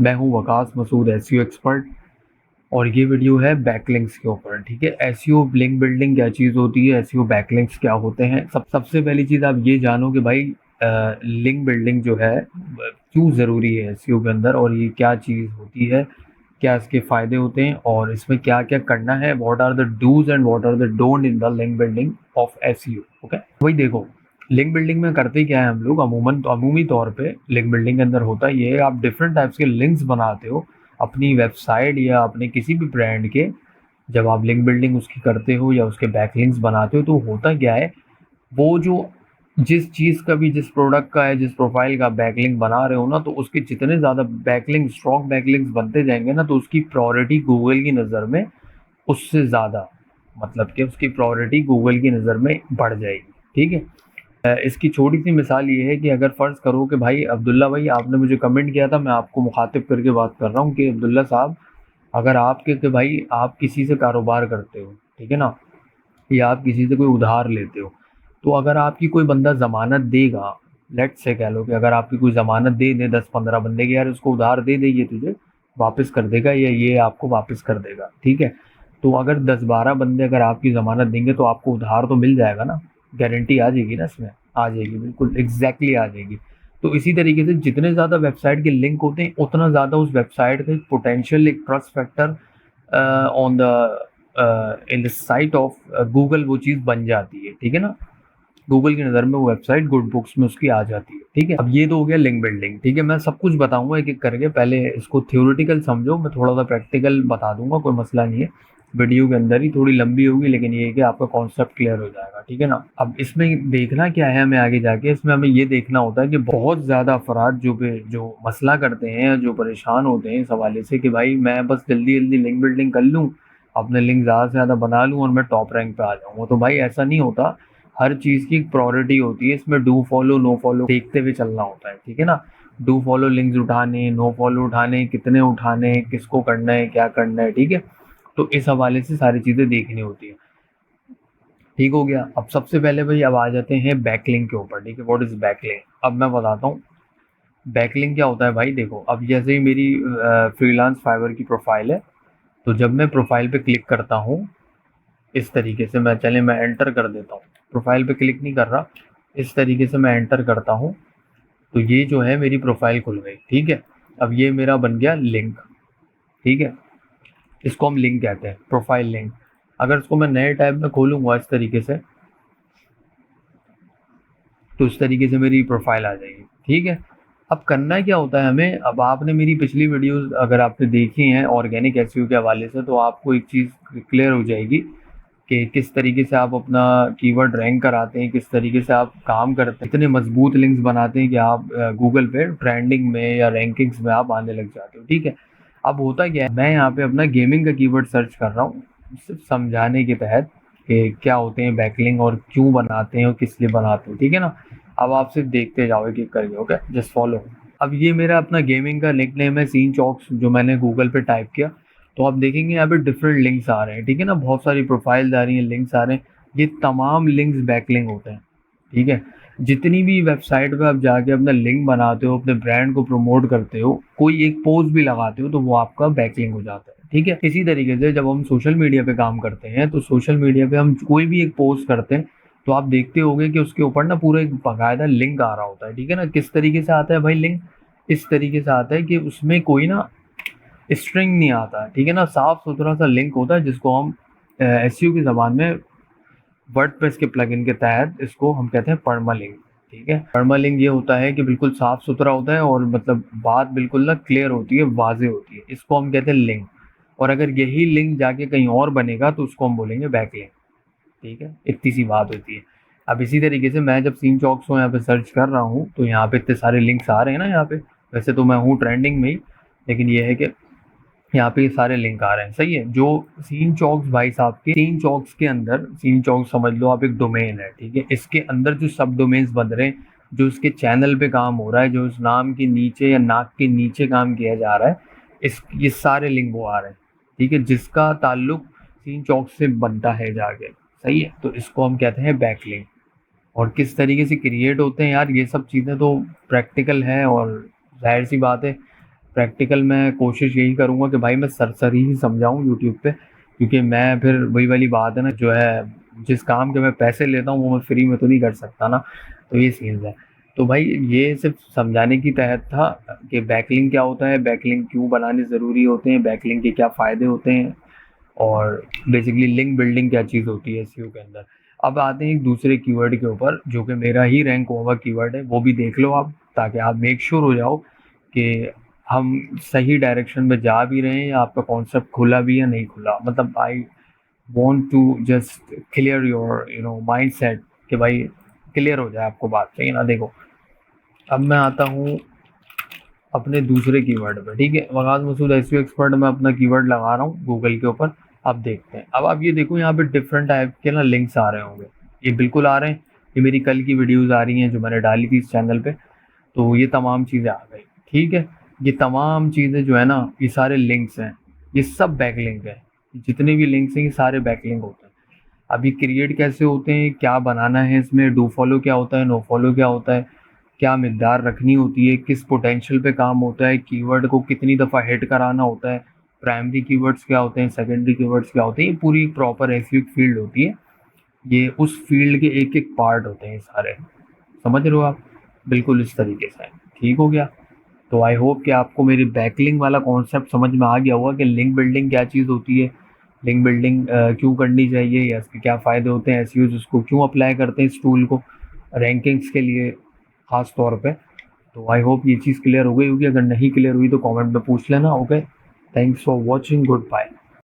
मैं हूं Waqas Masood, SEO expert. और ये वीडियो है बैकलिंक्स के ऊपर। ठीक है, एसईओ लिंक बिल्डिंग क्या चीज़ होती है, एसईओ बैकलिंक्स क्या होते हैं। सबसे पहली चीज़ आप ये जानो कि भाई लिंक बिल्डिंग जो है क्यों ज़रूरी है एसईओ के अंदर, और ये क्या चीज़ होती है, क्या इसके फ़ायदे होते हैं, और इसमें क्या क्या करना है। What are the do's and what are the don'ts in the link building of SEO. Okay, वही देखो, लिंक बिल्डिंग में करते क्या है हम लोग अमूमी तौर पे। लिंक बिल्डिंग के अंदर होता ये है, आप डिफरेंट टाइप्स के लिंक्स बनाते हो अपनी वेबसाइट या अपने किसी भी ब्रांड के। जब आप लिंक बिल्डिंग उसकी करते हो या उसके बैकलिंक्स बनाते हो, तो होता क्या है, वो जो जिस चीज़ का भी, जिस प्रोडक्ट का है, जिस प्रोफाइल का बैकलिंक बना रहे हो ना, तो उसके जितने ज़्यादा बैकलिंक, स्ट्रॉन्ग बैकलिंक्स बनते जाएंगे ना, तो उसकी प्रायोरिटी गूगल की नज़र में उससे ज़्यादा, मतलब कि उसकी प्रायोरिटी गूगल की नज़र में बढ़ जाएगी। ठीक है, इसकी छोटी सी मिसाल ये है कि अगर फ़र्ज़ करो कि भाई अब्दुल्ला भाई, आपने मुझे कमेंट किया था, मैं आपको मुखातिब करके बात कर रहा हूँ कि अब्दुल्ला साहब, अगर आपके कि भाई आप किसी से कारोबार करते हो, ठीक है ना, या आप किसी से कोई उधार लेते हो, तो अगर आपकी कोई बंदा ज़मानत देगा, लेट्स से कह लो कि अगर आपकी कोई ज़मानत दे दे 10-15 बंदे की, यार उसको उधार दे दे, ये तुझे वापस कर देगा या ये आपको वापस कर देगा। ठीक है, तो अगर 10-12 बंदे अगर आपकी ज़मानत देंगे, तो आपको उधार तो मिल जाएगा ना, गारंटी आ जाएगी ना इसमें, आ जाएगी, बिल्कुल एग्जैक्टली आ जाएगी। तो इसी तरीके से जितने ज़्यादा वेबसाइट के लिंक होते हैं, उतना ज़्यादा उस वेबसाइट का एक पोटेंशियल, एक trust factor on the in the site of Google वो चीज़ बन जाती है। ठीक है ना, गूगल की नज़र में वो वेबसाइट गुड बुक्स में उसकी आ जाती है। ठीक है, अब ये तो हो गया लिंक बिल्डिंग। ठीक है, मैं सब कुछ बताऊंगा एक एक करके, पहले इसको थ्योरेटिकल समझो, मैं थोड़ा सा प्रैक्टिकल बता दूंगा, कोई मसला नहीं है। वीडियो के अंदर ही थोड़ी लंबी होगी, लेकिन ये है कि आपका कॉन्सेप्ट क्लियर हो जाएगा। ठीक है ना, अब इसमें देखना क्या है हमें आगे जाके, इसमें हमें ये देखना होता है कि बहुत ज़्यादा अफराद जो मसला करते हैं, जो परेशान होते हैं इस हवाले से कि भाई मैं बस जल्दी जल्दी लिंक बिल्डिंग कर लूँ, अपने लिंक ज़्यादा से ज़्यादा बना लूँ और मैं टॉप रैंक पे आ जाऊँगा। तो भाई ऐसा नहीं होता, हर चीज़ की एक प्रायोरिटी होती है, इसमें डू फॉलो नो फॉलो देखते हुए चलना होता है। ठीक है ना, डू फॉलो लिंक्स उठाने, नो फॉलो उठाने, कितने उठाने, किसको करना है, क्या करना है। ठीक है, तो इस हवाले से सारी चीज़ें देखनी होती है। ठीक हो गया, अब सबसे पहले भाई अब आ जाते हैं बैकलिंक के ऊपर। ठीक है, व्हाट इज़ बैकलिंक, अब मैं बताता हूँ बैकलिंक क्या होता है। भाई देखो, अब जैसे ही मेरी फ्रीलांस फाइवर की प्रोफाइल है, तो जब मैं प्रोफाइल पे क्लिक करता हूँ इस तरीके से, मैं एंटर कर देता हूँ, प्रोफाइल पे क्लिक नहीं कर रहा, इस तरीके से मैं एंटर करता हूँ, तो ये जो है मेरी प्रोफाइल खुल गई। ठीक है, अब ये मेरा बन गया लिंक। ठीक है, इसको हम लिंक कहते हैं, प्रोफाइल लिंक। अगर इसको मैं नए टैब में खोलूंगा इस तरीके से, तो इस तरीके से मेरी प्रोफाइल आ जाएगी। ठीक है, अब करना क्या होता है हमें, अब आपने मेरी पिछली वीडियोस अगर आपने देखी हैं ऑर्गेनिक एसईओ के हवाले से, तो आपको एक चीज़ क्लियर हो जाएगी कि किस तरीके से आप अपना कीवर्ड रैंक कराते हैं, किस तरीके से आप काम करते हैं, इतने मजबूत लिंक्स बनाते हैं कि आप गूगल पे ट्रेंडिंग में या रैंकिंग्स में आप आने लग जाते हो। ठीक है, अब होता क्या है, मैं यहाँ पे अपना गेमिंग का कीवर्ड सर्च कर रहा हूँ, सिर्फ समझाने के तहत कि क्या होते हैं बैकलिंक और क्यों बनाते हैं और किस लिए बनाते हैं। ठीक है ना, अब आप सिर्फ देखते जाओ एक एक करके। Okay, just follow. अब ये मेरा अपना गेमिंग का निक नेम है, सीन चॉक्स, जो मैंने गूगल पे टाइप किया, तो आप देखेंगे यहाँ पे डिफरेंट लिंक्स आ रहे हैं। ठीक है ना, बहुत सारी प्रोफाइल्स आ रही हैं, लिंक्स आ रहे हैं, ये तमाम लिंक्स बैकलिंक होते हैं। ठीक है, जितनी भी वेबसाइट पे आप जाके अपना लिंक बनाते हो, अपने ब्रांड को प्रमोट करते हो, कोई एक पोस्ट भी लगाते हो, तो वो आपका बैकलिंक हो जाता है। ठीक है, इसी तरीके से जब हम सोशल मीडिया पे काम करते हैं, तो सोशल मीडिया पे हम कोई भी एक पोस्ट करते हैं, तो आप देखते होंगे कि उसके ऊपर ना पूरा एक बाकायदा लिंक आ रहा होता है। ठीक है ना, किस तरीके से आता है भाई लिंक, इस तरीके से आता है कि उसमें कोई ना स्ट्रिंग नहीं आता। ठीक है ना, साफ सुथरा सा लिंक होता है, जिसको हम एसईओ की ज़बान में वर्डप्रेस के प्लगइन के तहत इसको हम कहते हैं परमालिंक। ठीक है, परमालिंक ये होता है कि बिल्कुल साफ सुथरा होता है और मतलब बात बिल्कुल ना क्लियर होती है, वाजे होती है, इसको हम कहते हैं लिंक। और अगर यही लिंक जाके कहीं और बनेगा, तो उसको हम बोलेंगे बैकलिंक। ठीक है, इतनी सी बात होती है। अब इसी तरीके से मैं जब सीन चॉक्स को यहाँ पे सर्च कर रहा हूँ, तो यहाँ पे इतने सारे लिंक्स आ रहे हैं ना यहाँ पे, वैसे तो मैं हूँ ट्रेंडिंग में ही, लेकिन ये है कि यहाँ पे ये सारे लिंक आ रहे हैं। सही है, जो सीन चॉक्स भाई साहब के, सीन चॉक्स के अंदर, सीन चॉक्स समझ लो आप एक डोमेन है। ठीक है, इसके अंदर जो सब डोमेन्स बन रहे हैं, जो इसके चैनल पे काम हो रहा है, जो इस नाम के नीचे या नाक के नीचे काम किया जा रहा है, ये सारे लिंक वो आ रहे हैं। ठीक है, जिसका ताल्लुक सीन चॉक से बनता है जाके। सही है, तो इसको हम कहते हैं बैकलिंक। और किस तरीके से क्रिएट होते हैं यार, ये सब चीज़ें तो प्रैक्टिकल है, और जाहिर सी बात है प्रैक्टिकल मैं कोशिश यही करूँगा कि भाई मैं सरसरी ही समझाऊँ यूट्यूब पे, क्योंकि मैं फिर वही वाली बात है ना, जो है जिस काम के मैं पैसे लेता हूँ वो मैं फ्री में तो नहीं कर सकता ना, तो ये सीन्स है। तो भाई ये सिर्फ समझाने की तहत था कि बैकलिंक क्या होता है, बैकलिंक क्यों बनाने ज़रूरी होते हैं, बैकलिंक के क्या फ़ायदे होते हैं, और बेसिकली लिंक बिल्डिंग क्या चीज़ होती है एसईओ के अंदर। अब आते हैं एक दूसरे कीवर्ड के ऊपर जो कि मेरा ही रैंक हुआ कीवर्ड है, वो भी देख लो आप, ताकि आप मेक श्योर हो जाओ कि हम सही डायरेक्शन में जा भी रहे हैं या आपका कॉन्सेप्ट खुला भी या नहीं खुला। मतलब I want to just clear your mind set कि भाई क्लियर हो जाए आपको बात, सही ना। देखो अब मैं आता हूँ अपने दूसरे कीवर्ड पे, ठीक है। वगास मसूद एसईओ एक्सपर्ट मैं अपना कीवर्ड लगा रहा हूँ गूगल के ऊपर। अब देखते हैं, अब आप ये देखो यहाँ पे डिफरेंट टाइप के ना लिंक्स आ रहे होंगे, ये बिल्कुल आ रहे हैं, ये मेरी कल की वीडियोज़ आ रही हैं जो मैंने डाली थी इस चैनल पे। तो ये तमाम चीज़ें आ गई, ठीक है। ये तमाम चीज़ें जो है ना, ये सारे लिंक्स हैं, ये सब बैकलिंक है। जितने भी लिंक्स हैं ये सारे बैकलिंक होते हैं। अब ये क्रिएट कैसे होते हैं, क्या बनाना है इसमें, डू फॉलो क्या होता है, नो फॉलो क्या होता है, क्या मिकदार रखनी होती है, किस पोटेंशियल पे काम होता है, कीवर्ड को कितनी दफ़ा हिट कराना होता है, प्राइमरी कीवर्ड्स क्या होते हैं, सेकेंडरी कीवर्ड्स क्या होते हैं, ये पूरी प्रॉपर ऐसी एक फील्ड होती है। ये उस फील्ड के एक एक पार्ट होते हैं सारे, समझ रहे हो आप, बिल्कुल इस तरीके से। ठीक हो गया। तो आई होप कि आपको मेरी बैकलिंक वाला कॉन्सेप्ट समझ में आ गया होगा कि लिंक बिल्डिंग क्या चीज़ होती है, लिंक बिल्डिंग क्यों करनी चाहिए, या इसके क्या फ़ायदे होते हैं, एसईओ उसको क्यों अप्लाई करते हैं इस टूल को रैंकिंग्स के लिए ख़ास तौर पे। तो आई होप ये चीज़ क्लियर हो गई होगी, अगर नहीं क्लियर हुई तो कमेंट में पूछ लेना। Okay, thanks for watching, good bye.